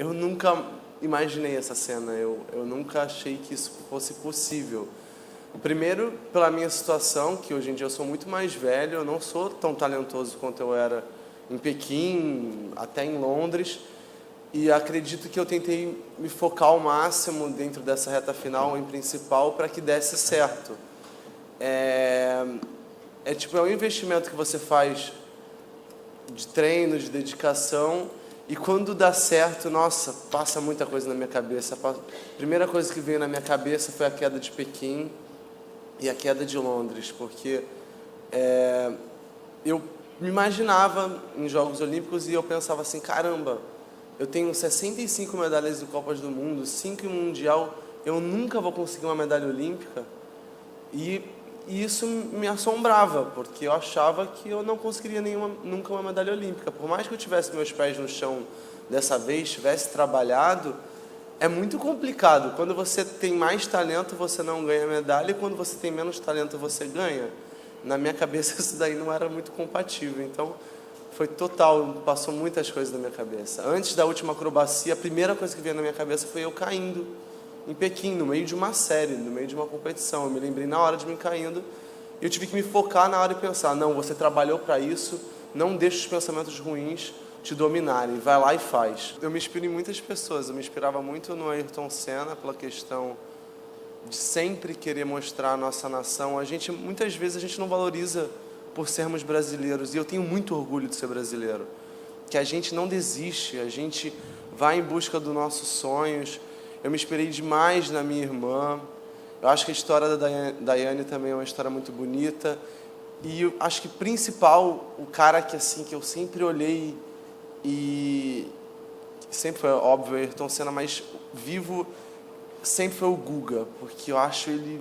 eu nunca imaginei essa cena, eu nunca achei que isso fosse possível. Primeiro, pela minha situação, que hoje em dia eu sou muito mais velho, eu não sou tão talentoso quanto eu era em Pequim, até em Londres, e acredito que eu tentei me focar ao máximo dentro dessa reta final, em principal, para que desse certo. É um investimento que você faz de treino, de dedicação, e quando dá certo, nossa, passa muita coisa na minha cabeça. A primeira coisa que veio na minha cabeça foi a queda de Pequim e a queda de Londres, porque eu me imaginava em Jogos Olímpicos e eu pensava assim, caramba, eu tenho 65 medalhas de Copas do Mundo, 5 em Mundial, eu nunca vou conseguir uma medalha olímpica. E isso me assombrava, porque eu achava que eu não conseguiria nunca uma medalha olímpica. Por mais que eu tivesse meus pés no chão dessa vez, tivesse trabalhado, é muito complicado. Quando você tem mais talento, você não ganha medalha, e quando você tem menos talento, você ganha. Na minha cabeça, isso daí não era muito compatível. Então, foi total, passou muitas coisas na minha cabeça. Antes da última acrobacia, a primeira coisa que veio na minha cabeça foi eu caindo em Pequim, no meio de uma série, no meio de uma competição. Eu me lembrei na hora de me caindo, e eu tive que me focar na hora e pensar, não, você trabalhou para isso, não deixe os pensamentos ruins te dominarem, vai lá e faz. Eu me inspiro em muitas pessoas, eu me inspirava muito no Ayrton Senna, pela questão de sempre querer mostrar a nossa nação. Muitas vezes a gente não valoriza por sermos brasileiros, e eu tenho muito orgulho de ser brasileiro, que a gente não desiste, a gente vai em busca dos nossos sonhos. Eu me inspirei demais na minha irmã. Eu acho que a história da Daiane também é uma história muito bonita. E eu acho que principal, o cara que eu sempre olhei, e sempre foi óbvio o Ayrton Senna, mas vivo sempre foi o Guga, porque eu acho ele,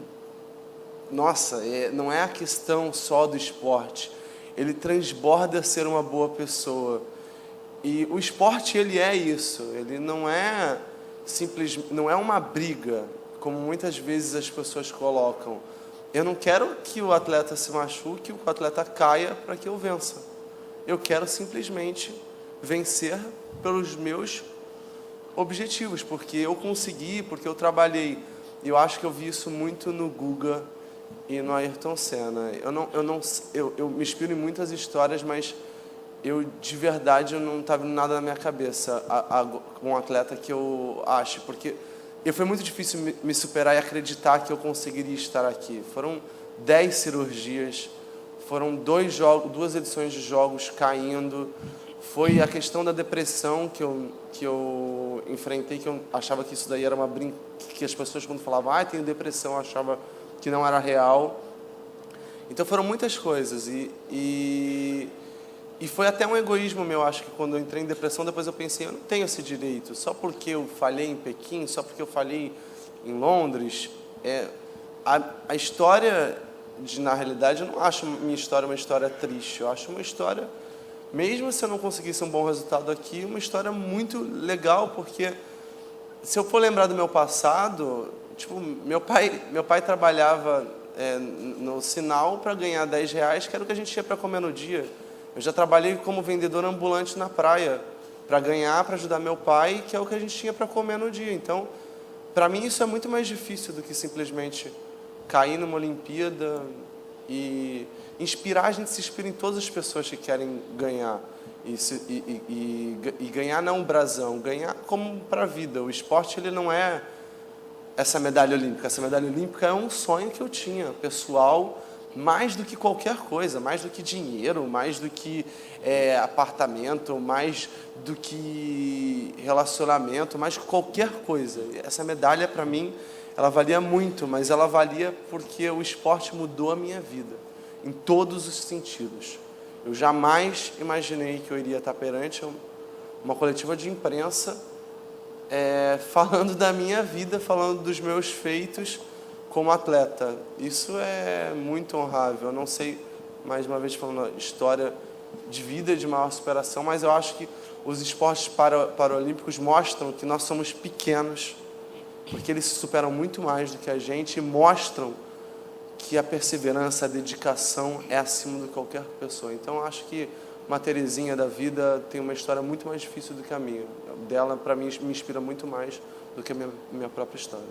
nossa, não é a questão só do esporte, ele transborda ser uma boa pessoa. E o esporte, ele é isso, ele não é não é uma briga, como muitas vezes as pessoas colocam. Eu não quero que o atleta se machuque, que o atleta caia para que eu vença. Eu quero simplesmente vencer pelos meus objetivos, porque eu consegui, porque eu trabalhei. E eu acho que eu vi isso muito no Guga e no Ayrton Senna. Eu me inspiro em muitas histórias, mas de verdade, não estava vindo nada na minha cabeça com um atleta que eu acho, porque foi muito difícil me superar e acreditar que eu conseguiria estar aqui. Foram 10 cirurgias, foram 2 edições de jogos caindo, foi a questão da depressão que eu enfrentei, que eu achava que isso daí era que as pessoas, quando falavam, tenho depressão, eu achava que não era real. Então foram muitas coisas, e foi até um egoísmo meu, acho que quando eu entrei em depressão, depois eu pensei, eu não tenho esse direito, só porque eu falhei em Pequim, só porque eu falhei em Londres. A história, na realidade, eu não acho minha história uma história triste, eu acho uma história, mesmo se eu não conseguisse um bom resultado aqui, uma história muito legal, porque se eu for lembrar do meu passado, meu pai trabalhava no Sinal para ganhar R$10, que era o que a gente tinha para comer no dia. Eu já trabalhei como vendedor ambulante na praia, para ajudar meu pai, que é o que a gente tinha para comer no dia. Então, para mim, isso é muito mais difícil do que simplesmente cair numa Olimpíada e inspirar. A gente se inspira em todas as pessoas que querem ganhar. E ganhar não um brasão, ganhar como para a vida. O esporte, ele não é essa medalha olímpica. Essa medalha olímpica é um sonho que eu tinha, pessoal, mais do que qualquer coisa, mais do que dinheiro, mais do que apartamento, mais do que relacionamento, mais que qualquer coisa. Essa medalha, para mim, ela valia muito, mas ela valia porque o esporte mudou a minha vida, em todos os sentidos. Eu jamais imaginei que eu iria estar perante uma coletiva de imprensa falando da minha vida, falando dos meus feitos como atleta. Isso é muito honrável. Eu não sei, mais uma vez falando, história de vida, de maior superação, mas eu acho que os esportes paralímpicos mostram que nós somos pequenos, porque eles se superam muito mais do que a gente, e mostram que a perseverança, a dedicação é acima de qualquer pessoa. Então, eu acho que uma Terezinha da vida tem uma história muito mais difícil do que a minha. Dela, para mim, me inspira muito mais do que a minha própria história.